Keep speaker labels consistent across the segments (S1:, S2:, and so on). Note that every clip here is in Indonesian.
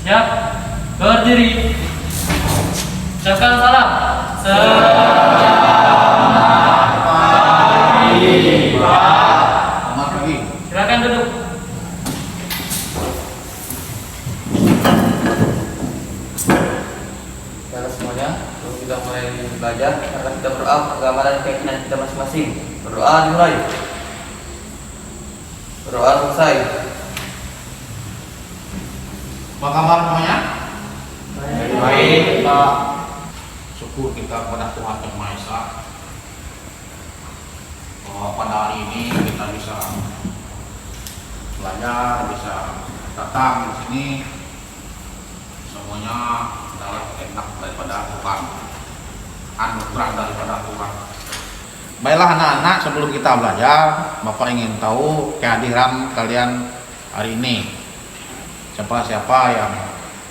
S1: Siap. Berdiri. Ucapkan salam.
S2: Selamat pagi.
S1: Silakan duduk.
S3: Saudara semuanya, sebelum kita mulai belajar, mari kita berdoa agama dan keyakinan kita masing-masing. Berdoa dimulai. Berdoa selesai.
S2: Apa kabar semuanya?
S3: Baik.
S2: Kita syukur kita kepada Tuhan Yang Maha Esa bahwa pada hari ini kita bisa belajar, bisa datang di sini. Semuanya adalah kehendak daripada Tuhan, anugerah daripada Tuhan. Baiklah anak-anak, sebelum kita belajar, Bapak ingin tahu kehadiran kalian hari ini. Siapa-siapa yang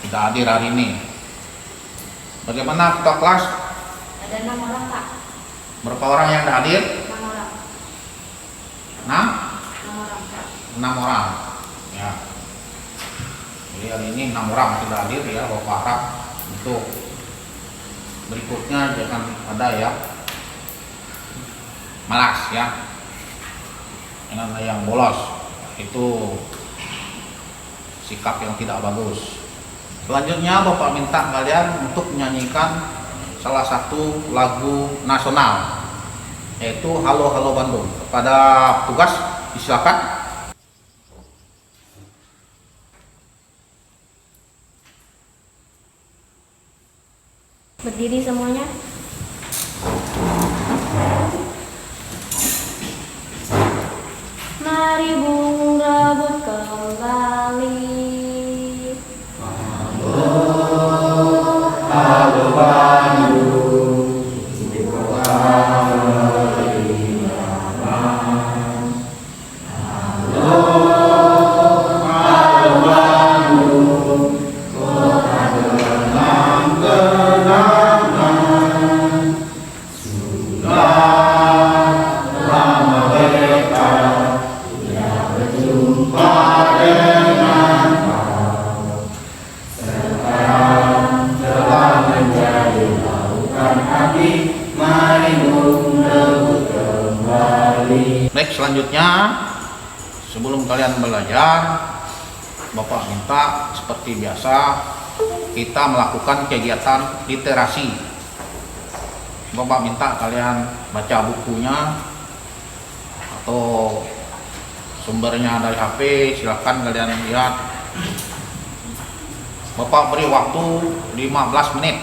S2: tidak hadir hari ini? Bagaimana ketua kelas?
S4: Ada 6 orang, Pak.
S2: Berapa orang yang tidak hadir?
S4: 6 orang.
S2: 6?
S4: 6 orang, Pak.
S2: 6 orang. Ya. Jadi hari ini 6 orang tidak hadir ya. Bapak harap untuk berikutnya jangan ada ya malas ya. Jangan ada yang bolos. Itu sikap yang tidak bagus. Selanjutnya Bapak minta kalian untuk menyanyikan salah satu lagu nasional, yaitu Halo Halo Bandung. Kepada tugas disilakan.
S4: Berdiri semuanya. Mari bunga rebut kembali.
S2: Baik, selanjutnya sebelum kalian belajar, Bapak minta seperti biasa kita melakukan kegiatan literasi. Bapak minta kalian baca bukunya atau sumbernya dari HP, silakan kalian lihat. Bapak beri waktu 15 menit.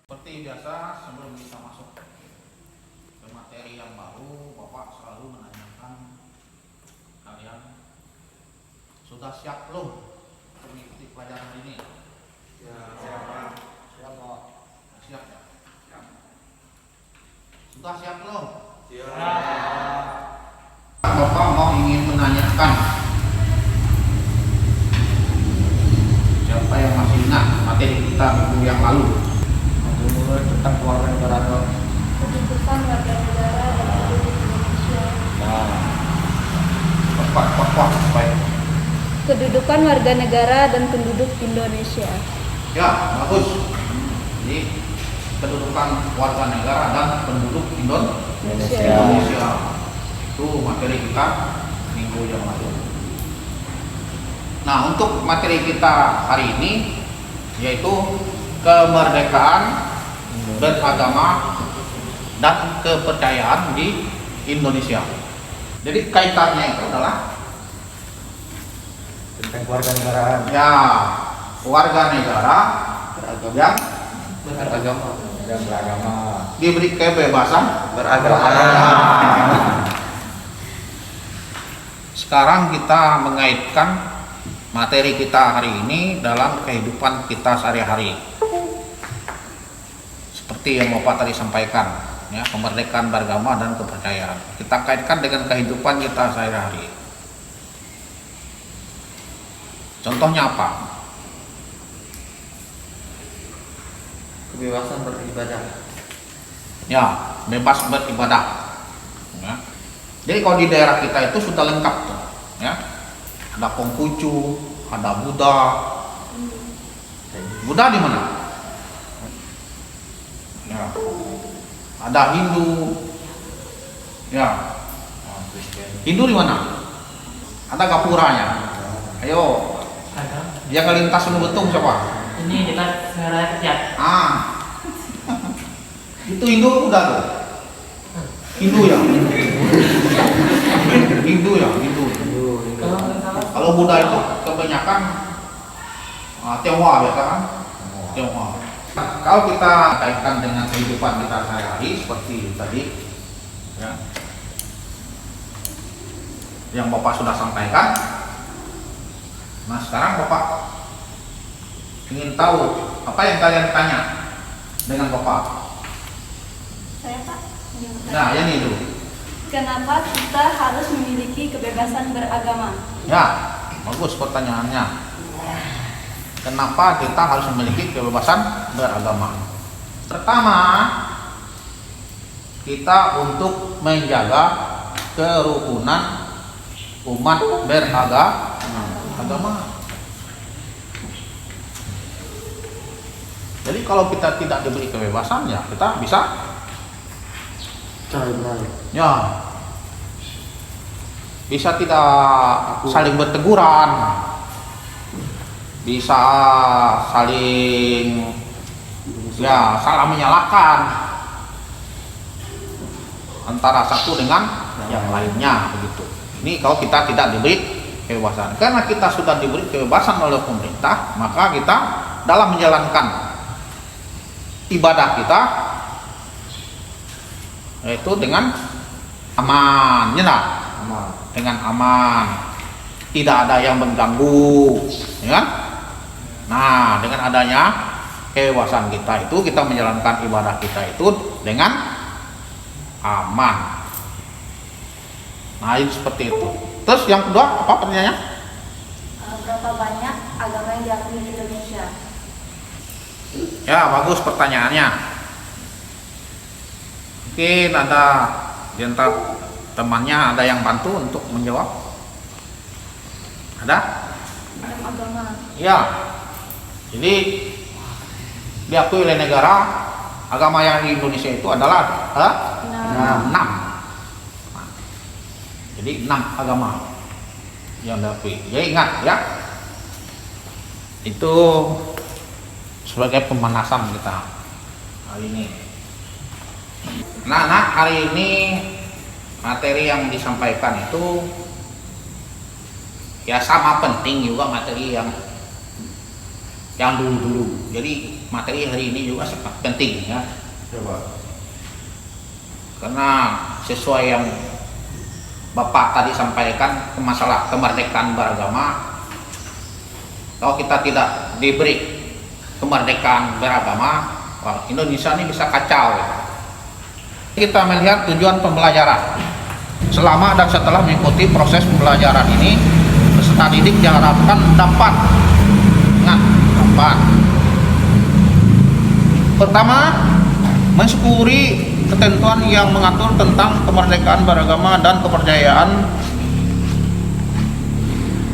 S2: Seperti biasa, sebelum kita masuk ke materi yang baru, Bapak selalu menanyakan kalian sudah siap belum untuk mengikuti pelajaran ini?
S3: Ya, siapa?
S2: Siap, Pak. Siap ya? Siap. Sudah siap belum?
S3: Siap.
S2: Bapak mau ingin menanyakan siapa yang masih ingat materi kita minggu yang lalu tentang keluarga negara.
S4: Kedudukan warga negara dan penduduk Indonesia.
S2: Pak, baik.
S4: Kedudukan warga negara dan penduduk Indonesia.
S2: Ya, bagus. Jadi kedudukan warga negara dan penduduk Indonesia. Itu materi kita minggu yang lalu. Nah, untuk materi kita hari ini yaitu kemerdekaan beragama dan kepercayaan di Indonesia. Jadi kaitannya itu adalah
S3: Tentang keluarga negaraan.
S2: ya warga negara yang
S3: Beragama.
S5: dan beragama.
S2: diberi kebebasan
S3: Beragama.
S2: Sekarang kita mengaitkan materi kita hari ini dalam kehidupan kita sehari-hari. Seperti yang Bapak tadi sampaikan, ya, kemerdekaan beragama dan kepercayaan. Kita kaitkan dengan kehidupan kita sehari-hari. Contohnya apa?
S3: Kebebasan beribadah.
S2: Ya, bebas beribadah. Ya. Jadi kalau di daerah kita itu sudah lengkap tuh, ya. Ada Konghucu, ada Buddha. Buddha di mana? Ya. Ada Hindu. Ya. Hindu di mana? Ada gapuranya. Ayo,
S1: Ada.
S2: yang ngelintas betung siapa?
S1: Ini dekat Seraya Ketiak.
S2: Itu Hindu udah tuh. Hindu ya. Hindu ya, Hindu.
S1: Kalau nggak salah.
S2: Kalau Buddha itu kebanyakan Tionghoa biasa kan? Tionghoa. Kalau kita kaitkan dengan kehidupan kita sehari-hari seperti tadi, ya, yang Bapak sudah sampaikan. Nah sekarang Bapak ingin tahu apa yang kalian tanya dengan Bapak.
S4: Saya Pak.
S2: Nah yang itu.
S4: Kenapa kita harus memiliki kebebasan beragama?
S2: Ya, bagus pertanyaannya. Kenapa kita harus memiliki kebebasan beragama? Pertama, kita untuk menjaga kerukunan umat beragama. Jadi kalau kita tidak diberi kebebasan, ya kita bisa ya bisa tidak saling berteguran, bisa saling ya salah menyalahkan antara satu dengan yang lainnya begitu. Ini kalau kita tidak diberi kebebasan. Karena kita sudah diberi kebebasan oleh pemerintah, maka kita dalam menjalankan ibadah kita yaitu dengan aman, ya, dengan aman, tidak ada yang mengganggu, ya kan? Nah, dengan adanya kebebasan kita itu, kita menjalankan ibadah kita itu dengan aman. Nah, itu seperti itu. Terus yang kedua apa pertanyaannya?
S4: Berapa banyak agama yang diakui di Indonesia?
S2: Ya, bagus pertanyaannya. Mungkin ada di antara temannya ada yang bantu untuk menjawab. Ada?
S4: Agama.
S2: Ya. Jadi diakui oleh negara, agama yang di Indonesia itu adalah 6. Jadi 6 agama yang diakui. Jadi ingat ya, itu sebagai pemanasan kita hari ini. Nah, hari ini materi yang disampaikan itu ya sama penting juga materi yang dulu-dulu. Jadi materi hari ini juga sangat penting ya. Coba. Karena sesuai yang Bapak tadi sampaikan masalah kemerdekaan beragama, kalau kita tidak diberi kemerdekaan beragama, Indonesia ini bisa kacau. Kita melihat tujuan pembelajaran. Selama dan setelah mengikuti proses pembelajaran ini, peserta didik diharapkan dapat pertama, mensyukuri ketentuan yang mengatur tentang kemerdekaan beragama dan kepercayaan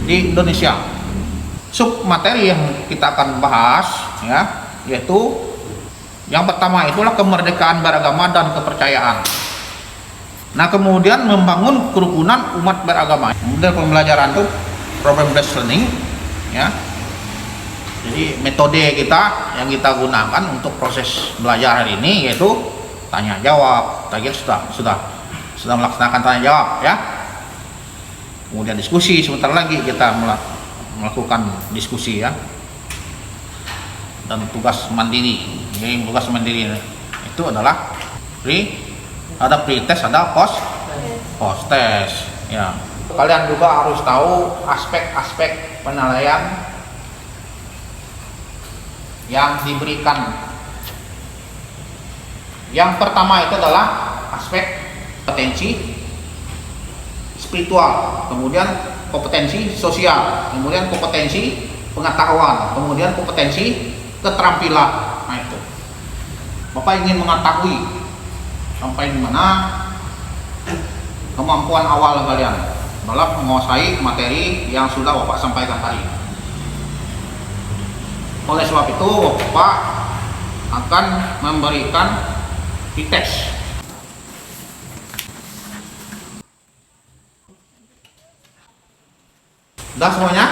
S2: di Indonesia. Sub materi yang kita akan bahas ya, yaitu yang pertama itulah kemerdekaan beragama dan kepercayaan. Nah, kemudian membangun kerukunan umat beragama. Model pembelajaran itu problem based learning ya. Jadi metode kita yang kita gunakan untuk proses belajar hari ini yaitu tanya jawab. Tadi sudah melaksanakan tanya jawab ya. Kemudian diskusi, sebentar lagi kita melakukan diskusi ya. Dan tugas mandiri. Jadi tugas mandiri itu adalah ada pre-test, ada post-test ya. Kalian juga harus tahu aspek-aspek penilaian yang diberikan. Yang pertama itu adalah aspek kompetensi spiritual, kemudian kompetensi sosial, kemudian kompetensi pengetahuan, kemudian kompetensi keterampilan. Nah itu, Bapak ingin mengetahui sampai di mana kemampuan awal kalian dalam menguasai materi yang sudah Bapak sampaikan tadi. Oleh sebab itu, Bapak akan memberikan dites. Sudah semuanya?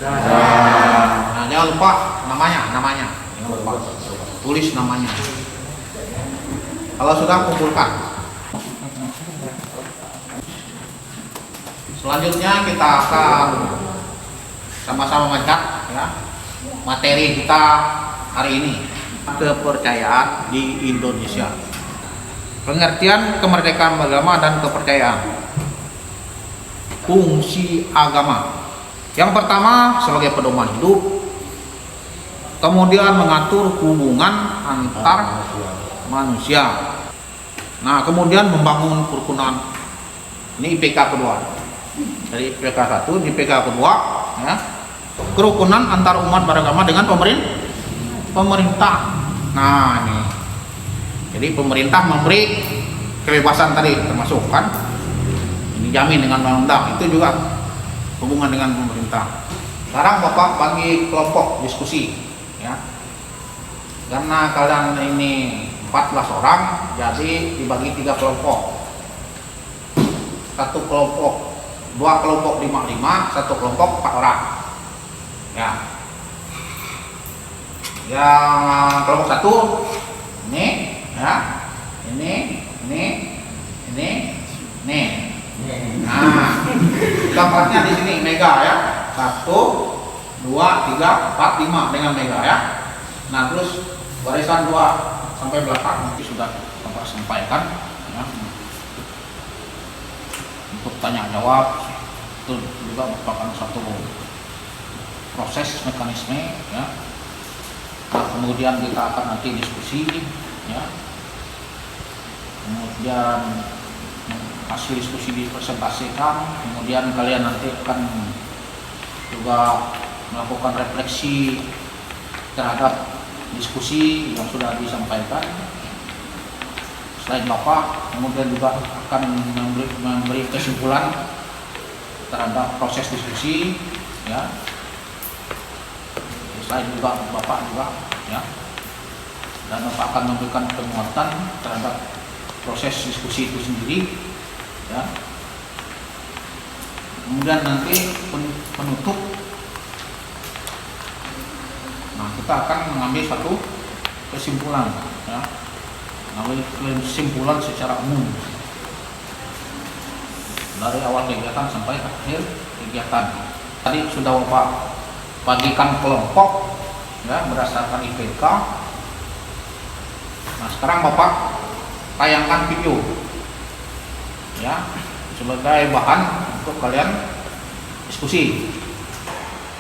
S2: Nah, jangan lupa namanya. Jangan lupa. Tulis namanya. Kalau sudah, kumpulkan. Selanjutnya kita akan sama-sama melihat ya, materi kita hari ini. Kepercayaan di Indonesia. Pengertian kemerdekaan beragama dan kepercayaan. Fungsi agama. Yang pertama sebagai pedoman hidup, kemudian mengatur hubungan antar manusia. Nah, kemudian membangun kerukunan. Ini IPK kedua. Dari IPK 1, IPK kedua, ya. Kerukunan antar umat beragama dengan pemerintah. Nah, ini. Jadi pemerintah memberi kebebasan tadi termasuk kan. Ini jamin dengan undang-undang. Itu juga hubungan dengan pemerintah. Sekarang Bapak bagi kelompok diskusi ya. Karena kalian ini 14 orang, jadi dibagi 3 kelompok. Satu kelompok, 2 kelompok 5-5, satu kelompok 4 orang. Ya. Yang kelompok 1 ini ya. Ini. Nah, gambarnya di sini mega ya. 1, 2, 3, 4, 5 dengan mega ya. Nah, terus barisan 2 sampai belakang nanti sudah Bapak sampaikan ya. Untuk tanya jawab itu juga merupakan satu proses mekanisme ya. Nah, kemudian kita akan nanti diskusi ya. Kemudian hasil diskusi dipresentasikan, kemudian kalian nanti akan juga melakukan refleksi terhadap diskusi yang sudah disampaikan. Selain Bapak, kemudian juga akan memberi kesimpulan terhadap proses diskusi ya. Selain juga Bapak juga ya. Dan Bapak akan memberikan penguatan terhadap proses diskusi itu sendiri ya. Kemudian nanti penutup, nah kita akan mengambil satu kesimpulan ya, mengambil kesimpulan secara umum dari awal kegiatan sampai akhir kegiatan. Tadi sudah Bapak bagikan kelompok ya berdasarkan IPK. Nah, sekarang Bapak tayangkan video ya sebagai bahan untuk kalian diskusi.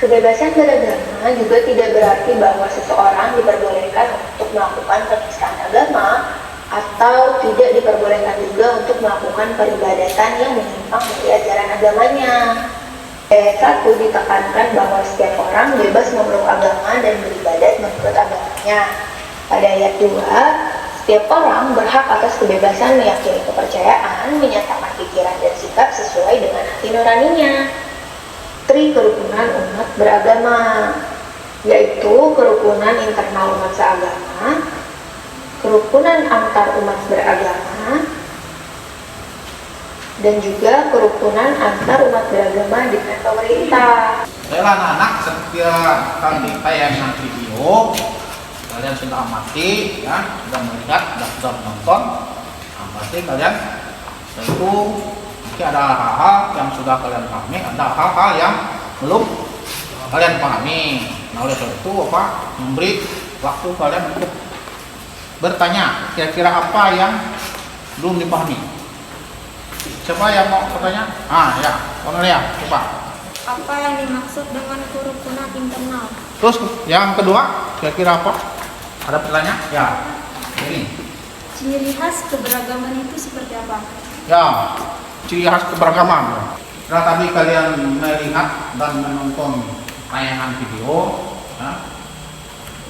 S5: Kebebasan beragama juga tidak berarti bahwa seseorang diperbolehkan untuk melakukan penistaan agama atau tidak diperbolehkan juga untuk melakukan peribadatan yang menyimpang dari ajaran agamanya. Ayat 1 ditekankan bahwa setiap orang bebas memeluk agama dan beribadat menurut agamanya. Pada ayat 2, setiap orang berhak atas kebebasan meyakini kepercayaan, menyatakan pikiran dan sikap sesuai dengan hati nuraninya. Kerukunan umat beragama, yaitu kerukunan internal umat seagama, kerukunan antar umat beragama, dan juga kerukunan antar umat beragama dengan pemerintah.
S2: Baiklah anak-anak, setiap kali tayangan video kalian sudah amati ya, sudah melihat, sudah menonton. Nah, pasti kalian tentu mungkin ada hal-hal yang sudah kalian pahami, ada hal-hal yang belum kalian pahami. Nah, oleh sebab itu Bapak memberi waktu kalian untuk bertanya kira-kira apa yang belum dipahami. Siapa yang mau bertanya? Ya, Cornelia, coba.
S6: Apa yang dimaksud dengan kerukunan internal?
S2: Terus yang kedua, kira-kira apa? Ada pertanyaan? Ya, ini.
S6: Ciri khas keberagaman itu seperti apa?
S2: Ya, ciri khas keberagaman. Setelah tadi kalian melihat dan menonton tayangan video, ya,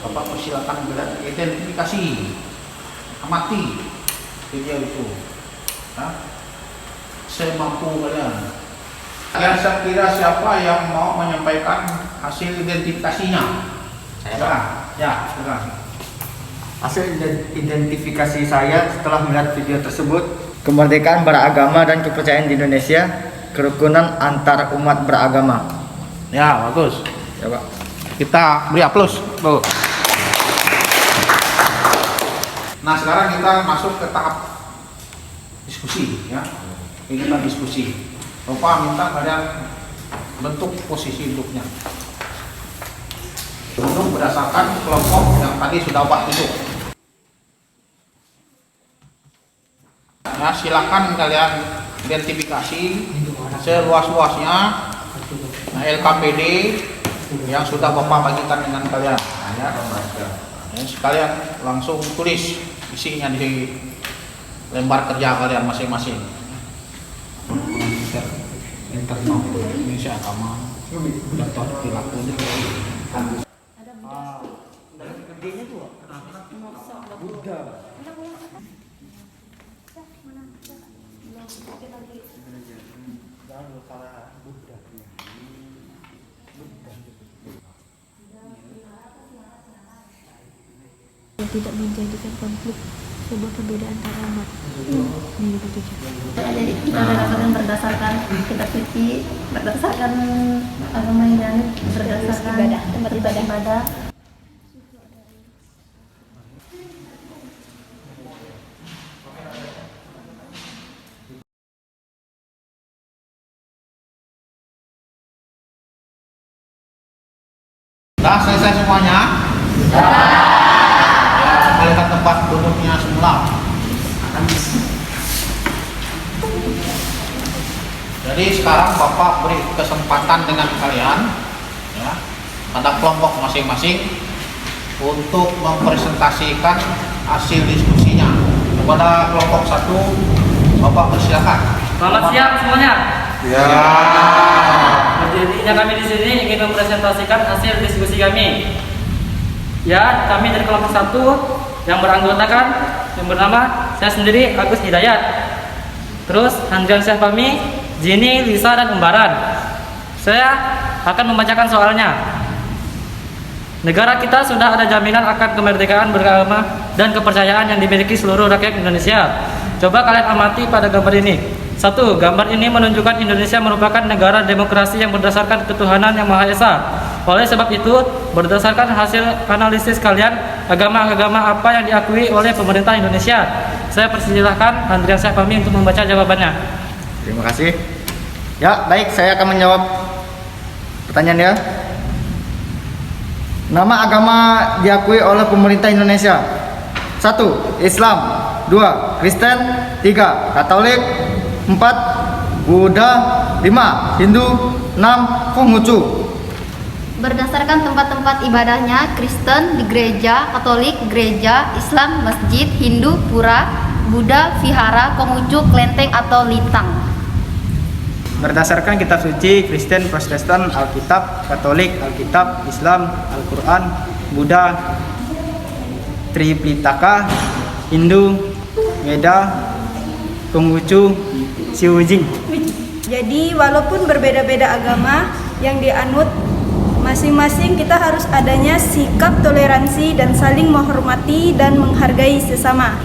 S2: Bapak persilakan identifikasi, amati video itu. Ya. semampu kalian. Kira-kira siapa yang mau menyampaikan hasil identifikasinya?
S7: Saya,
S2: Ya,
S7: Pak.
S2: ya, silakan.
S7: Hasil identifikasi saya setelah melihat video tersebut, kemerdekaan beragama dan kepercayaan di Indonesia, kerukunan antar umat beragama.
S2: Ya, bagus.
S7: Ya, Pak.
S2: Kita beri aplaus. Tuh. Nah, sekarang kita masuk ke tahap diskusi, ya. Ini kita diskusi. Bapak minta kalian bentuk posisi duduknya. Duduk berdasarkan kelompok yang tadi sudah Bapak tunjuk. Ya, silakan kalian identifikasi seluas-luasnya LKPD yang sudah Bapak bagikan dengan kalian. Ya. Ya, sekalian langsung tulis isinya di lembar kerja kalian masing-masing. Internal Indonesia agama daftar perilaku
S6: tidak menjadikan konflik sebuah perbedaan antara umat. Ini begitu.
S8: Jadi kita berdasarkan berdasarkan kitab suci, berdasarkan agama yang dianut, berdasarkan tempat ibadah.
S2: Sudah selesai semuanya? Ya, kembali ke tempat duduknya semula. Jadi sekarang Bapak beri kesempatan dengan kalian, ya, pada kelompok masing-masing untuk mempresentasikan hasil diskusinya. Kepada kelompok 1, Bapak persilakan.
S1: Selamat siang semuanya.
S2: Ya.
S1: Berdirinya kami di sini ingin mempresentasikan hasil diskusi kami. Ya, kami dari kelompok 1 yang beranggotakan yang bernama saya sendiri Agus Hidayat. Terus Handrian Syekh Fahmi, Jini, Lisa, dan Umbaran. Saya akan membacakan soalnya. Negara kita sudah ada jaminan akan kemerdekaan beragama dan kepercayaan yang dimiliki seluruh rakyat Indonesia. Coba kalian amati pada gambar ini. 1. Gambar ini menunjukkan Indonesia merupakan negara demokrasi yang berdasarkan ketuhanan yang Maha Esa. Oleh sebab itu, berdasarkan hasil analisis kalian, agama-agama apa yang diakui oleh pemerintah Indonesia? Saya persilahkan Handrian Syekh Fahmi untuk membaca jawabannya.
S7: Terima kasih. Ya, baik, saya akan menjawab pertanyaan ya. Nama agama diakui oleh pemerintah Indonesia. 1. Islam. 2. Kristen. 3. Katolik. 4. Buddha. 5. Hindu. 6. Konghucu.
S8: Berdasarkan tempat-tempat ibadahnya, Kristen di gereja, Katolik gereja, Islam masjid, Hindu pura, Buddha vihara, Konghucu kelenteng atau litang.
S7: Berdasarkan kitab suci, Kristen, Protestan, Alkitab, Katolik, Alkitab, Islam, Al-Quran, Buddha, Tripitaka, Hindu, Weda, Konghucu, Siwujing.
S9: Jadi walaupun berbeda-beda agama yang dianut, masing-masing kita harus adanya sikap toleransi dan saling menghormati dan menghargai sesama.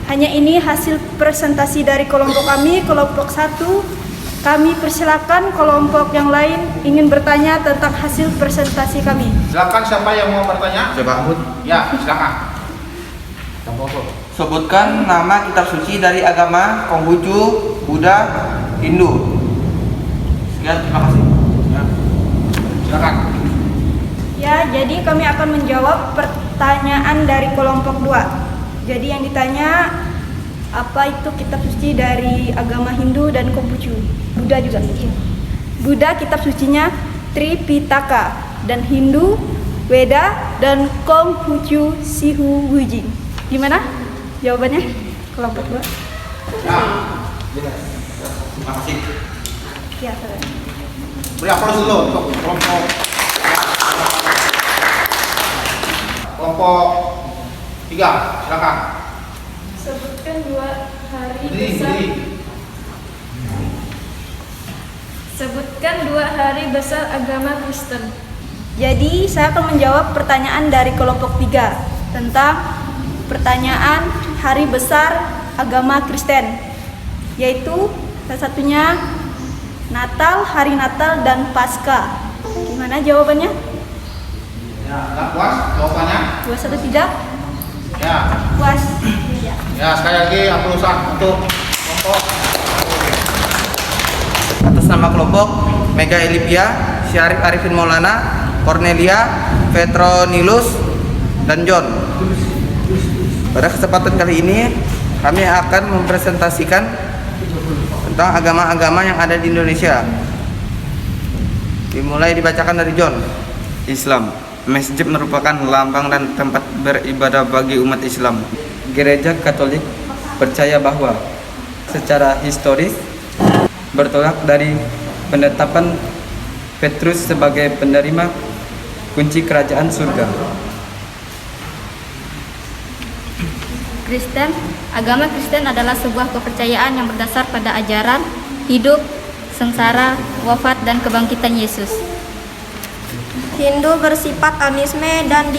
S9: Hanya ini hasil presentasi dari kelompok kami, kelompok 1. Kami persilakan kelompok yang lain ingin bertanya tentang hasil presentasi kami.
S2: Silakan siapa yang mau bertanya?
S7: Coba Ahmad.
S2: Ya, silakan.
S3: Sebutkan nama kitab suci dari agama Konghucu, Buddha, Hindu. Sekian, terima kasih.
S2: Ya. Silakan.
S9: Ya, jadi kami akan menjawab pertanyaan dari kelompok 2. Jadi yang ditanya, apa itu kitab suci dari agama Hindu dan Konghucu? Buddha juga. Buddha kitab sucinya Tripitaka, dan Hindu Weda, dan Konghucu Siwujing. Gimana jawabannya kelompok 2?
S2: Ya. Terima kasih.
S9: Ya, saudara.
S2: Beri aplaus dulu untuk kelompok 3. Silakan.
S9: Sebutkan 2 hari
S2: Berdiri,
S9: besar.
S2: berdiri.
S4: Sebutkan 2 hari besar agama Kristen.
S9: Jadi saya akan menjawab pertanyaan dari kelompok 3 tentang pertanyaan hari besar agama Kristen, yaitu salah satunya Natal, hari Natal, dan Paskah. Gimana jawabannya?
S2: Ya, nggak puas jawabannya?
S9: Puas atau tidak?
S2: Ya.
S9: Puas.
S2: Ya, sekali lagi aplausan untuk kelompok.
S3: Atas nama kelompok Mega Elipia, Syarif Arifin Maulana, Cornelia, Petronilus, dan John. Pada kesempatan kali ini kami akan mempresentasikan tentang agama-agama yang ada di Indonesia. Dimulai dibacakan dari John.
S10: Islam. Masjid merupakan lambang dan tempat beribadah bagi umat Islam. Gereja Katolik percaya bahwa secara historis bertolak dari penetapan Petrus sebagai penerima kunci kerajaan surga.
S8: Kristen, agama Kristen adalah sebuah kepercayaan yang berdasar pada ajaran hidup, sengsara, wafat, dan kebangkitan Yesus.
S11: Hindu bersifat animisme dan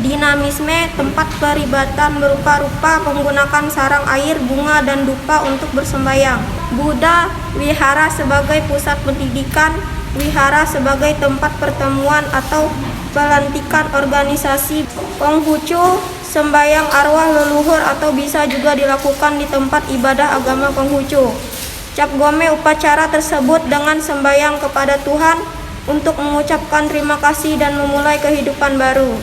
S11: dinamisme, tempat peribadatan berupa-rupa menggunakan sarang air, bunga, dan dupa untuk bersembahyang. Buddha, wihara sebagai pusat pendidikan, wihara sebagai tempat pertemuan atau pelantikan organisasi. Konghucu, sembahyang arwah leluhur atau bisa juga dilakukan di tempat ibadah agama Konghucu. Cap Gome, upacara tersebut dengan sembahyang kepada Tuhan untuk mengucapkan terima kasih dan memulai kehidupan baru.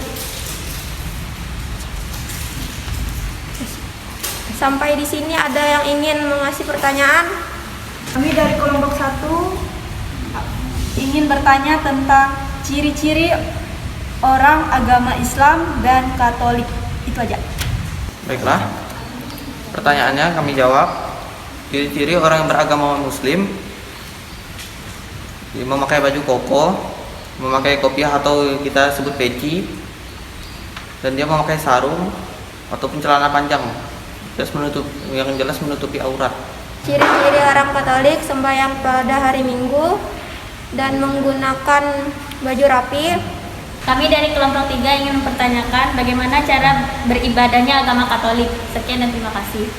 S11: Sampai di sini ada yang ingin mengasih pertanyaan?
S9: Kami dari kelompok 1 ingin bertanya tentang ciri-ciri orang agama Islam dan Katolik. Itu aja.
S3: Baiklah, pertanyaannya kami jawab. Ciri-ciri orang yang beragama Muslim: dia memakai baju koko, memakai kopiah atau kita sebut peci, dan dia memakai sarung ataupun celana panjang, yang jelas menutupi aurat.
S11: Ciri-ciri orang Katolik: sembahyang pada hari Minggu dan menggunakan baju rapi.
S8: Kami dari kelompok 3 ingin mempertanyakan bagaimana cara beribadahnya agama Katolik. Sekian dan terima kasih.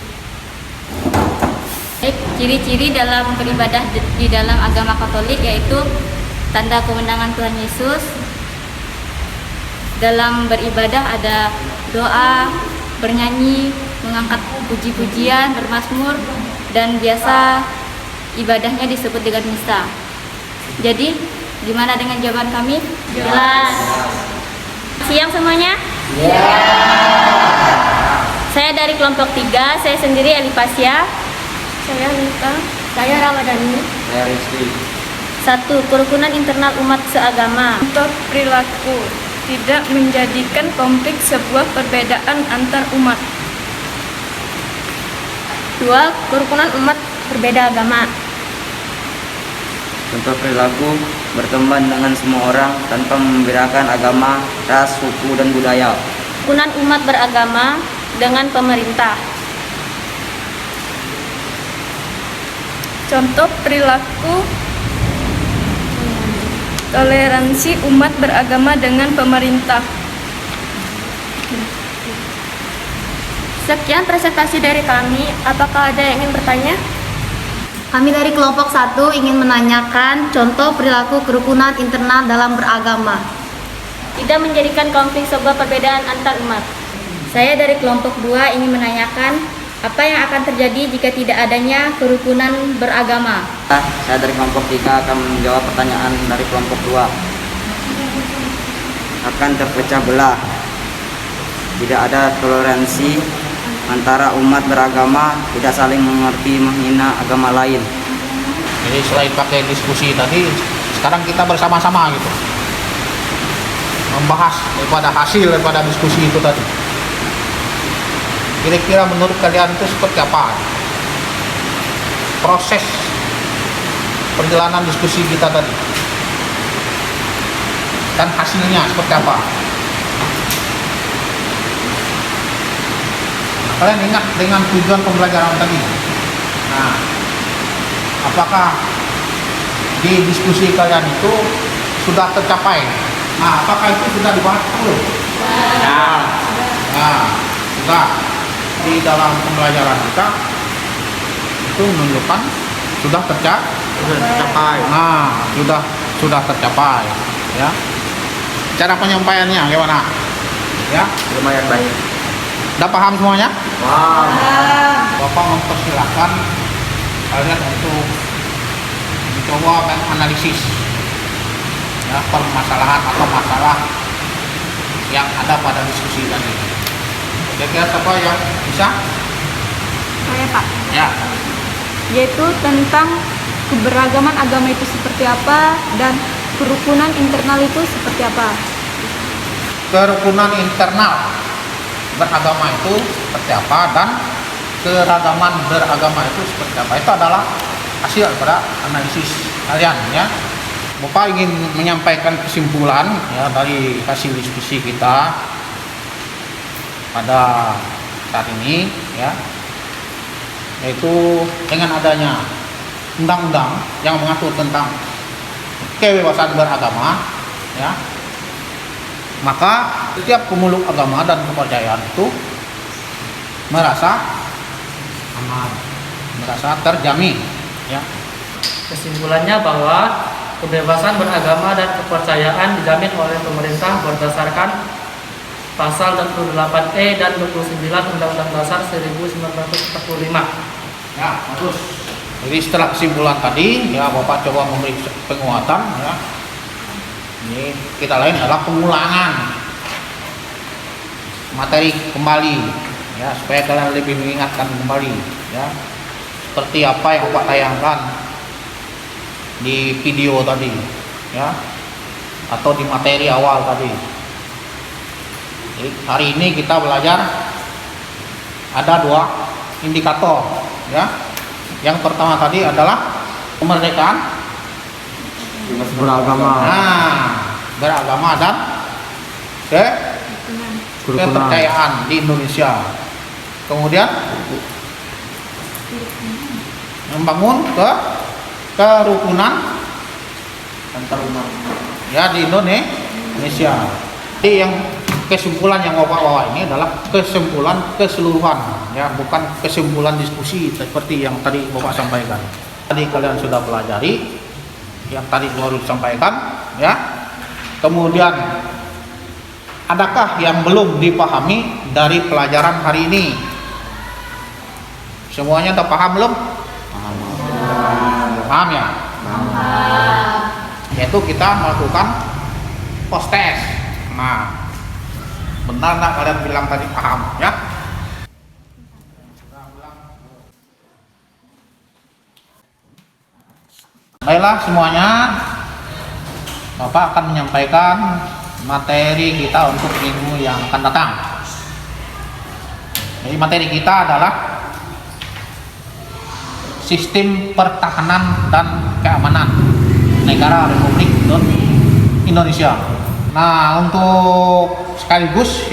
S8: Baik, ciri-ciri dalam beribadah di dalam agama Katolik yaitu tanda kemenangan Tuhan Yesus. Dalam beribadah ada doa, bernyanyi, mengangkat puji-pujian, bermazmur, dan biasa ibadahnya disebut dengan misa. Jadi, gimana dengan jawaban kami? Jelas. Siang semuanya? Saya dari kelompok 3, saya sendiri Elipasia. Saya Nita. Saya Ramadhani.
S10: Saya Rizky.
S8: 1. Kerukunan internal umat seagama.
S4: Untuk perilaku, tidak menjadikan konflik sebuah perbedaan antar umat.
S8: 2. Kerukunan umat berbeda agama.
S10: Contoh perilaku: berteman dengan semua orang tanpa membedakan agama, ras, suku, dan budaya.
S8: Kerukunan umat beragama dengan pemerintah.
S4: Contoh perilaku, toleransi umat beragama dengan pemerintah.
S8: Sekian presentasi dari kami. Apakah ada yang ingin bertanya? Kami dari kelompok 1 ingin menanyakan contoh perilaku kerukunan internal dalam beragama. Tidak menjadikan konflik sebuah perbedaan antar umat. Saya dari kelompok 2 ingin menanyakan apa yang akan terjadi jika tidak adanya kerukunan beragama.
S10: Saya dari kelompok 3 akan menjawab pertanyaan dari kelompok 2. Akan terpecah belah. Tidak ada toleransi antara umat beragama, tidak saling mengerti, menghina agama lain.
S2: Jadi selain pakai diskusi tadi, sekarang kita bersama-sama gitu membahas daripada diskusi itu tadi. Kira-kira menurut kalian itu seperti apa proses perjalanan diskusi kita tadi, dan hasilnya seperti apa? Kalian ingat dengan tujuan pembelajaran tadi? Nah, apakah di diskusi kalian itu sudah tercapai. Nah, apakah itu sudah dibahas belum? Nah, sudah di dalam pembelajaran kita itu menunjukkan sudah tercapai. Nah, sudah tercapai, ya. Cara penyampaiannya gimana? Ya,
S3: Lumayan baik.
S2: udah paham semuanya?
S3: Wow.
S2: Bapak mempersilahkan kalian untuk mencoba menganalisis ya, permasalahan atau masalah yang ada pada diskusi tadi. Kira-kira siapa yang bisa?
S9: Saya Pak.
S2: Ya.
S9: Yaitu tentang keberagaman agama itu seperti apa dan kerukunan internal itu seperti apa.
S2: Kerukunan internal beragama itu seperti apa dan keragaman beragama itu seperti apa. Itu adalah hasil daripada analisis kalian, ya. Bapak ingin menyampaikan kesimpulan ya dari hasil diskusi kita pada saat ini, ya, yaitu dengan adanya undang-undang yang mengatur tentang kebebasan beragama, ya, maka setiap pemeluk agama dan kepercayaan itu merasa aman, merasa terjamin, ya.
S1: Kesimpulannya bahwa kebebasan beragama dan kepercayaan dijamin oleh pemerintah berdasarkan pasal 28E dan 29 Undang-Undang Dasar 1945.
S2: Ya, bagus. Jadi setelah kesimpulan tadi, ya, Bapak coba memberi penguatan, ya. Ini kita lain adalah pengulangan materi kembali, ya, supaya kalian lebih mengingatkan kembali, ya, seperti apa yang Bapak tayangkan di video tadi, ya, atau di materi awal tadi. Jadi hari ini kita belajar ada 2 indikator, ya. Yang pertama tadi adalah kemerdekaan
S3: Beragama.
S2: Nah, beragama dan kepercayaan di Indonesia. Kemudian membangun kerukunan antarumat, ya, di Indonesia. Jadi yang kesimpulan yang Bapak bawa ini adalah kesimpulan keseluruhan, ya, bukan kesimpulan diskusi seperti yang tadi Bapak sampaikan. Tadi kalian sudah pelajari yang tadi baru disampaikan, ya. Kemudian adakah yang belum dipahami dari pelajaran hari ini? Semuanya udah paham belum? Paham, ya? Yaitu kita melakukan post test. Nah, benar nggak kalian bilang tadi paham, ya? Baiklah semuanya, Bapak akan menyampaikan materi kita untuk minggu yang akan datang. Jadi materi kita adalah sistem pertahanan dan keamanan negara Republik Indonesia. Nah, untuk sekaligus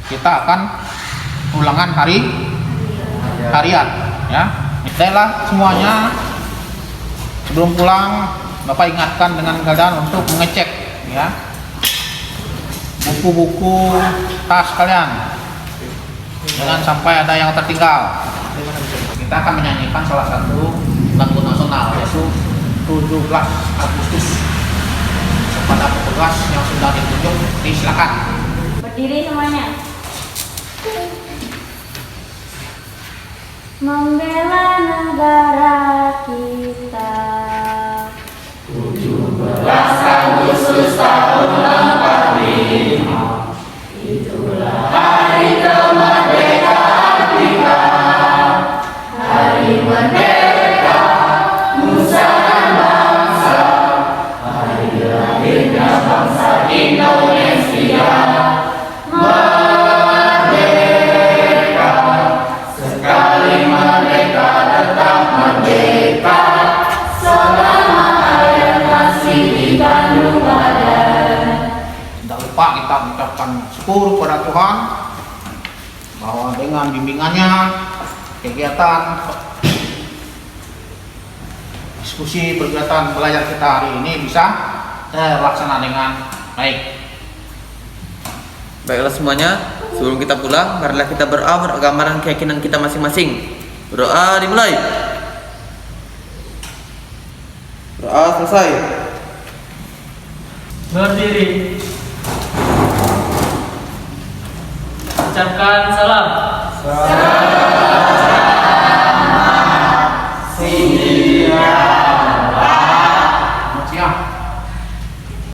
S2: kita akan ulangan harian, ya. Baiklah semuanya, sebelum pulang Bapak ingatkan dengan kalian untuk mengecek, ya, buku-buku tas kalian, jangan sampai ada yang tertinggal. Kita akan menyanyikan salah satu lagu nasional, yaitu 17 Agustus. Kepada petugas yang sudah ditunjuk, disilakan
S9: Berdiri semuanya. Membela negara kita.
S12: 17 Agustus tahun 45, itulah hari kemerdekaan kita. Hari merdeka nusa dan bangsa, hari lahirnya bangsa Indonesia. Merdeka, sekali merdeka tetap merdeka, selama air masih di kandung badan.
S2: Tidak lupa kita mengucapkan syukur kepada Tuhan bahwa dengan bimbingannya kegiatan diskusi kegiatan belajar kita hari ini bisa terlaksana dengan baik.
S3: Baiklah semuanya, sebelum kita pulang, marilah kita berdoa menurut agama dan keyakinan kita masing-masing. Berdoa dimulai. Doa selesai.
S1: Berdiri. Ucapkan salam.